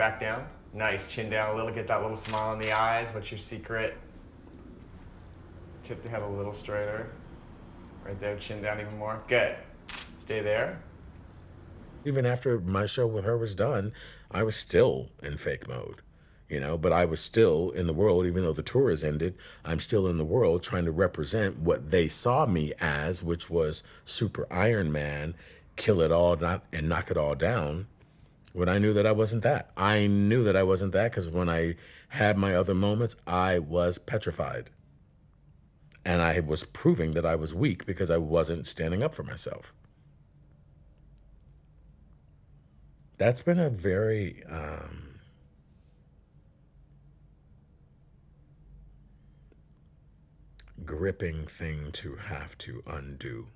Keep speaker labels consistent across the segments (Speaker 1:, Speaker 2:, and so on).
Speaker 1: back down. Nice, chin down a little, get that little smile in the eyes. What's your secret? Tip the head a little straighter. Right there, chin down even more. Good. Stay there.
Speaker 2: Even after my show with her was done, I was still in fake mode, but I was still in the world, even though the tour has ended, I'm still in the world trying to represent what they saw me as, which was super Iron Man, kill it all and knock it all down, when I knew that I wasn't that. I knew that I wasn't that because when I had my other moments, I was petrified. And I was proving that I was weak because I wasn't standing up for myself. That's been a very gripping thing to have to undo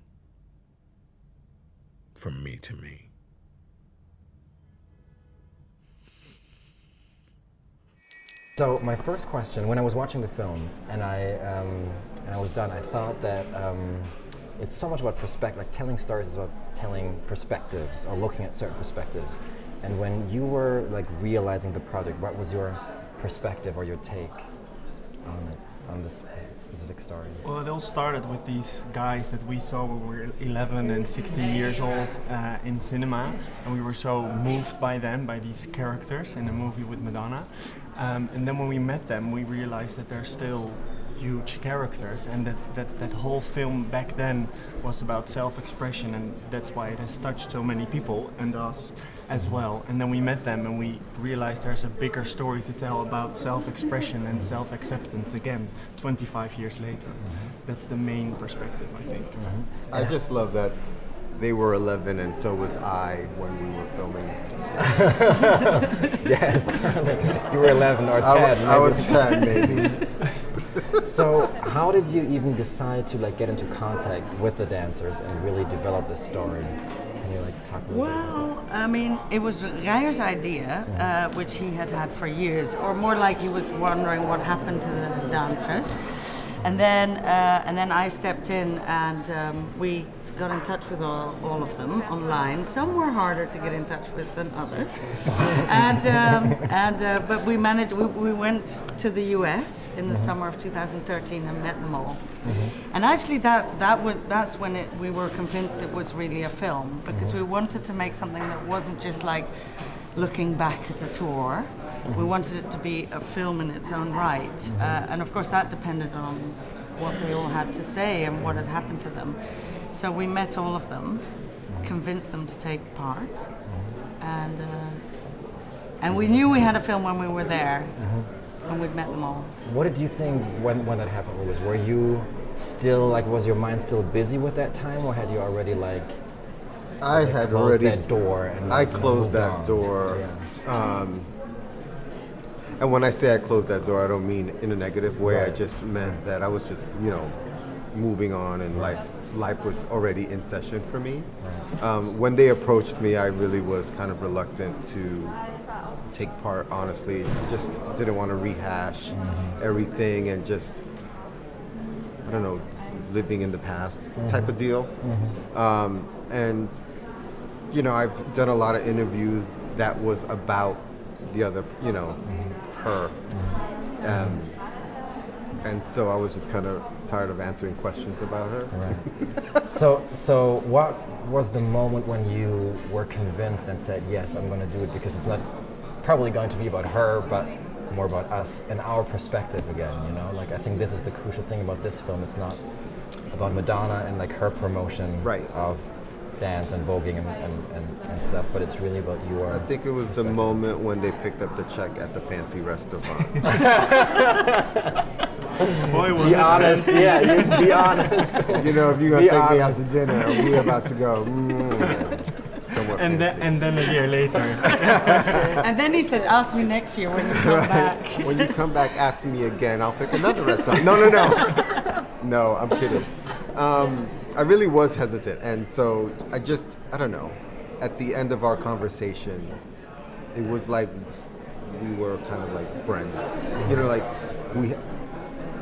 Speaker 2: from me to me.
Speaker 3: So my first question, when I was watching the film and I was done, I thought that it's so much about perspective, like telling stories is about telling perspectives or looking at certain perspectives. And when you were like realizing the project, what was your perspective or your take on this specific story?
Speaker 4: Well, it all started with these guys that we saw when we were 11 and 16 years old in cinema, and we were so moved by them, by these characters in a movie with Madonna. And then when we met them, we realized that they're still huge characters, and that whole film back then was about self-expression, and that's why it has touched so many people and us as well. And then we met them and we realized there's a bigger story to tell about self-expression and self-acceptance again 25 years later. That's the main perspective, I think.
Speaker 5: I just love that they were 11 and so was I when we were filming.
Speaker 3: Yes, you were 11 or 10.
Speaker 5: I was 10 maybe.
Speaker 3: So how did you even decide to like get into contact with the dancers and really develop the story? Can you like talk a little bit about
Speaker 6: Well, I mean, it was Reijer's idea, which he had had for years, or more like he was wondering what happened to the dancers. And then I stepped in and we got in touch with all of them online. Some were harder to get in touch with than others, but we managed. We went to the US in the summer of 2013 and met them all. And actually, that's when we were convinced it was really a film, because we wanted to make something that wasn't just like looking back at a tour. We wanted it to be a film in its own right, and of course that depended on what they all had to say and what had happened to them. So we met all of them, convinced them to take part, and we knew we had a film when we were there, and we'd met them all.
Speaker 3: What did you think when that happened, Louis? Were you still like, was your mind still busy with that time, or had you already like?
Speaker 5: I had
Speaker 3: closed
Speaker 5: already.
Speaker 3: that door and
Speaker 5: I
Speaker 3: like,
Speaker 5: closed
Speaker 3: moved
Speaker 5: that
Speaker 3: on?
Speaker 5: door.
Speaker 3: Yeah.
Speaker 5: And when I say I closed that door, I don't mean in a negative way.
Speaker 3: Right.
Speaker 5: I just meant that I was just, moving on, and life was already in session for me.
Speaker 3: Right.
Speaker 5: When they approached me, I really was kind of reluctant to take part, honestly. Just didn't want to rehash everything and just, I don't know, living in the past type of deal. And, I've done a lot of interviews that was about the other, her. And so I was just kind of tired of answering questions about her.
Speaker 3: Right. So what was the moment when you were convinced and said, yes, I'm going to do it, because it's not probably going to be about her, but more about us and our perspective again, Like, I think this is the crucial thing about this film. It's not about Madonna and like her promotion of dance and voguing and stuff, but it's really about your
Speaker 5: I think it was the moment when they picked up the check at the fancy restaurant.
Speaker 4: Boy, was
Speaker 3: Be
Speaker 4: it
Speaker 3: honest,
Speaker 4: fancy.
Speaker 3: yeah, you be honest.
Speaker 5: If you're going to
Speaker 3: Be
Speaker 5: take me out
Speaker 3: honest.
Speaker 5: to dinner, and we're about to go somewhere
Speaker 4: And
Speaker 5: fancy.
Speaker 4: then a year later.
Speaker 6: And then he said, "Ask me next year when you come back."
Speaker 5: When you come back, ask me again. I'll pick another restaurant. No. No, I'm kidding. I really was hesitant, and so I don't know. At the end of our conversation, it was like we were kind of like friends.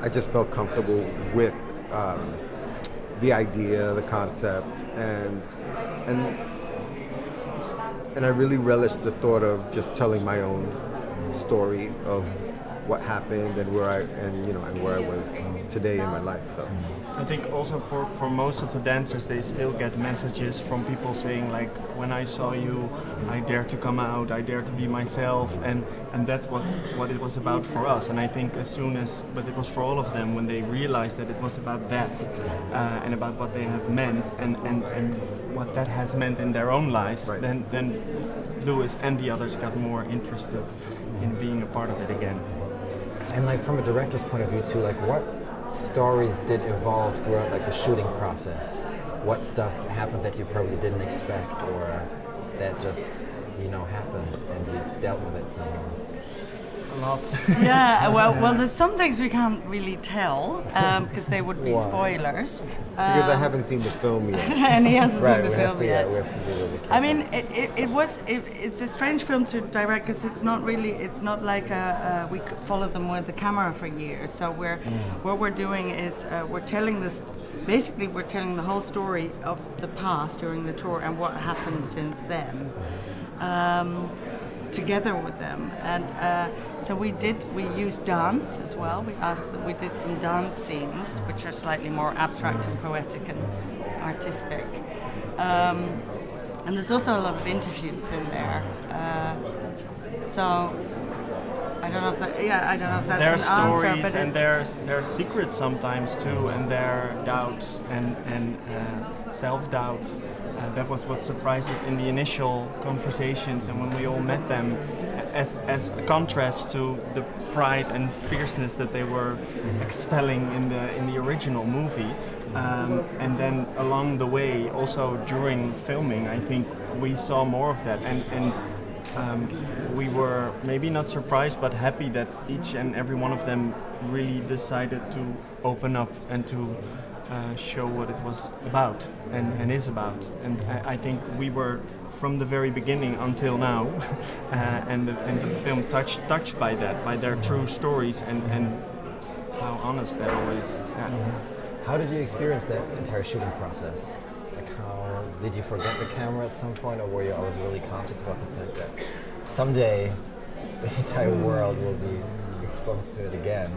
Speaker 5: I just felt comfortable with the idea, the concept, and I really relished the thought of just telling my own story of what happened and where I was today in my life. So
Speaker 4: I think also for most of the dancers, they still get messages from people saying like, when I saw you, I dare to come out, I dare to be myself, and that was what it was about for us. And I think but it was for all of them when they realized that it was about that and about what they have meant and what that has meant in their own lives,
Speaker 5: Right.
Speaker 4: then Luis and the others got more interested in being a part of it again.
Speaker 3: And like from a director's point of view too, like what stories did evolve throughout like the shooting process? What stuff happened that you probably didn't expect, or that just happened and you dealt with it somehow?
Speaker 4: A lot.
Speaker 6: Yeah, well, there's some things we can't really tell because they would be spoilers.
Speaker 5: because I haven't seen the film yet.
Speaker 6: And he hasn't
Speaker 3: Right,
Speaker 6: seen the film yet.
Speaker 3: we have to be really careful.
Speaker 6: I mean, it's a strange film to direct because it's not like we could follow them with the camera for years. So what we're doing is we're telling the whole story of the past during the tour and what happened since then. Together with them, and so we used dance as well. We did some dance scenes which are slightly more abstract and poetic and artistic, and there's also a lot of interviews in there, so I don't know if that's
Speaker 4: Their
Speaker 6: an answer,
Speaker 4: stories
Speaker 6: but
Speaker 4: and
Speaker 6: it's
Speaker 4: their secrets sometimes too, and their doubts and self-doubt. That was what surprised us in the initial conversations, and when we all met them, as a contrast to the pride and fierceness that they were expelling in the original movie. And then along the way, also during filming, I think we saw more of that, and we were maybe not surprised but happy that each and every one of them really decided to open up and to show what it was about and is about. And I think we were from the very beginning until now and the film touched by that, by their true stories and how honest that always. Yeah.
Speaker 3: How did you experience that entire shooting process? Like, how did you forget the camera at some point, or were you always really conscious about the fact that someday the entire world will be exposed to it again?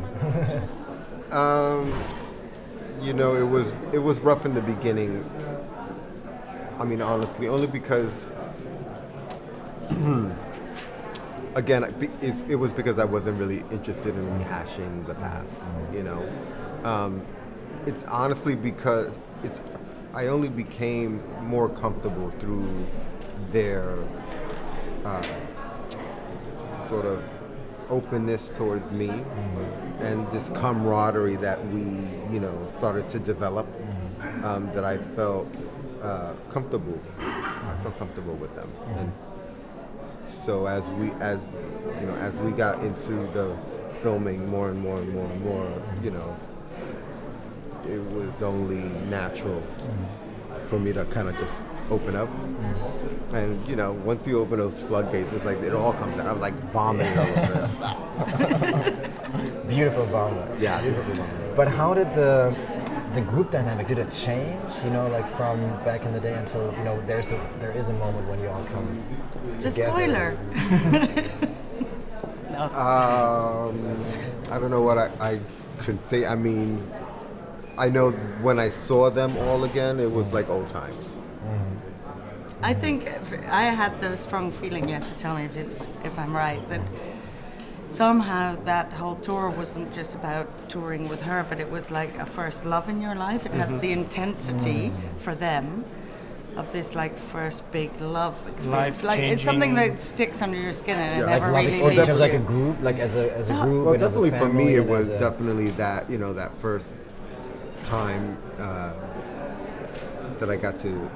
Speaker 5: It was rough in the beginning. I mean, honestly, only because, again, it was because I wasn't really interested in rehashing the past. It's honestly because I only became more comfortable through their sort of openness towards me and this camaraderie that we started to develop, that I felt comfortable. I felt comfortable with them, and so as we got into the filming more and more, it was only natural for me to kind of just open up. And once you open those floodgates, it's like it all comes out. I was like vomiting a little bit.
Speaker 3: Beautiful vomit.
Speaker 5: Yeah.
Speaker 3: Beautiful vomit. But how did the group dynamic, did it change? Like from back in the day until there is a moment when you all come
Speaker 6: the
Speaker 3: together.
Speaker 6: spoiler.
Speaker 5: I don't know what I should say. I mean, I know when I saw them all again, it was like old times.
Speaker 6: I think I had the strong feeling, you have to tell me if I'm right, that somehow that whole tour wasn't just about touring with her, but it was like a first love in your life. It had the intensity for them of this like first big love experience. Like it's something that sticks under your skin and it
Speaker 5: Yeah.
Speaker 6: never
Speaker 3: Love
Speaker 6: really
Speaker 3: experience
Speaker 6: leaves
Speaker 3: as like a
Speaker 6: you.
Speaker 3: group, like as a group.
Speaker 5: Well,
Speaker 3: and as a
Speaker 5: definitely for
Speaker 3: family
Speaker 5: me, it
Speaker 3: and
Speaker 5: was
Speaker 3: as a-
Speaker 5: definitely that that first time that I got to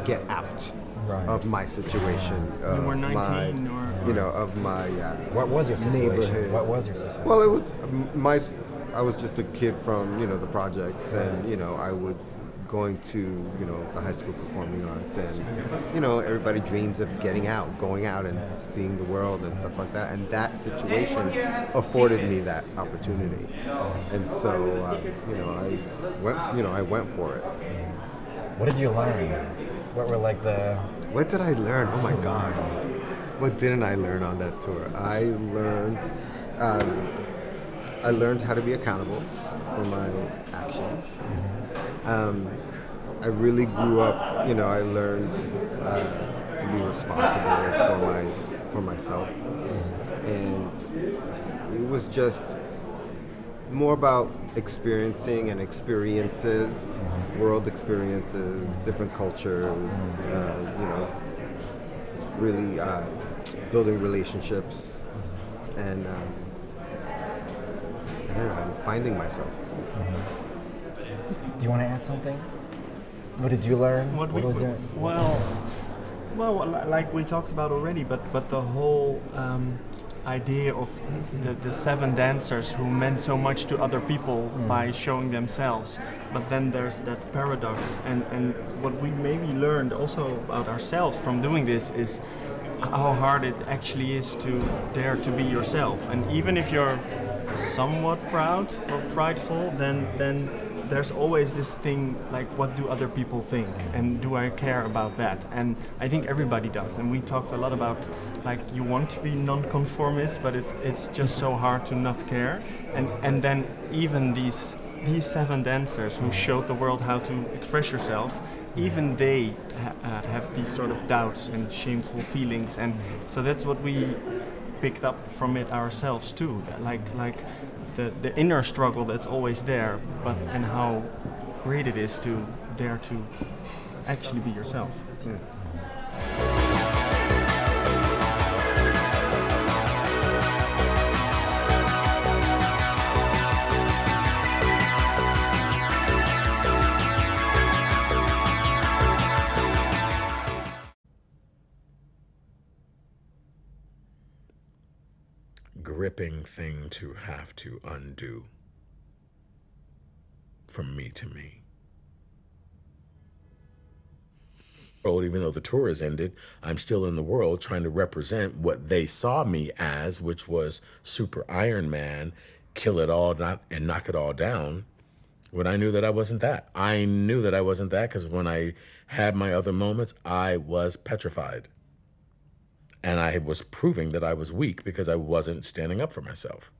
Speaker 5: get out
Speaker 3: Right.
Speaker 5: of my situation.
Speaker 4: You were 19
Speaker 5: of my
Speaker 3: What was your situation?
Speaker 5: neighborhood.
Speaker 3: What was your situation?
Speaker 5: Well, it was I was just a kid from the projects, and I was going to the high school performing arts, and everybody dreams of getting out, going out and seeing the world and stuff like that, and that situation afforded me that opportunity, and so I went for it.
Speaker 3: What did you learn? What were like the
Speaker 5: What did I learn? Oh my God. What didn't I learn on that tour? I learned how to be accountable for my actions. I really grew up, I learned to be responsible for myself. And it was just more about experiencing and experiences, world experiences, different cultures, really building relationships and I don't know, finding myself.
Speaker 3: Do you want to add something? What did you learn?
Speaker 4: What
Speaker 3: was it?
Speaker 4: Well, like we talked about already, but the whole idea of the seven dancers who meant so much to other people by showing themselves, but then there's that paradox, and what we maybe learned also about ourselves from doing this is how hard it actually is to dare to be yourself, and even if you're somewhat proud or prideful, then there's always this thing like, what do other people think, and do I care about that? And I think everybody does, and we talked a lot about like you want to be non-conformist, but it's just so hard to not care, and then even these seven dancers who showed the world how to express yourself, even they have these sort of doubts and shameful feelings, and so that's what we picked up from it ourselves too, like the inner struggle that's always there, and how great it is to dare to actually be yourself.
Speaker 2: Gripping thing to have to undo from me to me. Even though the tour has ended, I'm still in the world trying to represent what they saw me as, which was super Iron Man, kill it all and knock it all down, when I knew that I wasn't that. I knew that I wasn't that because when I had my other moments, I was petrified. And I was proving that I was weak because I wasn't standing up for myself.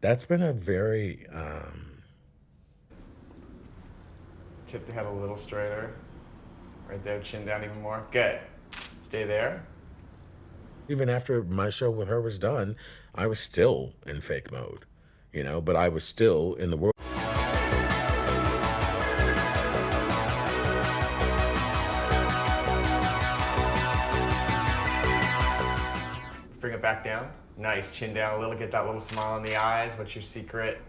Speaker 2: That's been a very...
Speaker 1: Tip the head a little straighter. Right there, chin down even more. Good. Stay there.
Speaker 2: Even after my show with her was done, I was still in fake mode, but I was still in the world.
Speaker 1: Bring it back down. Nice. Chin down a little. Get that little smile in the eyes. What's your secret?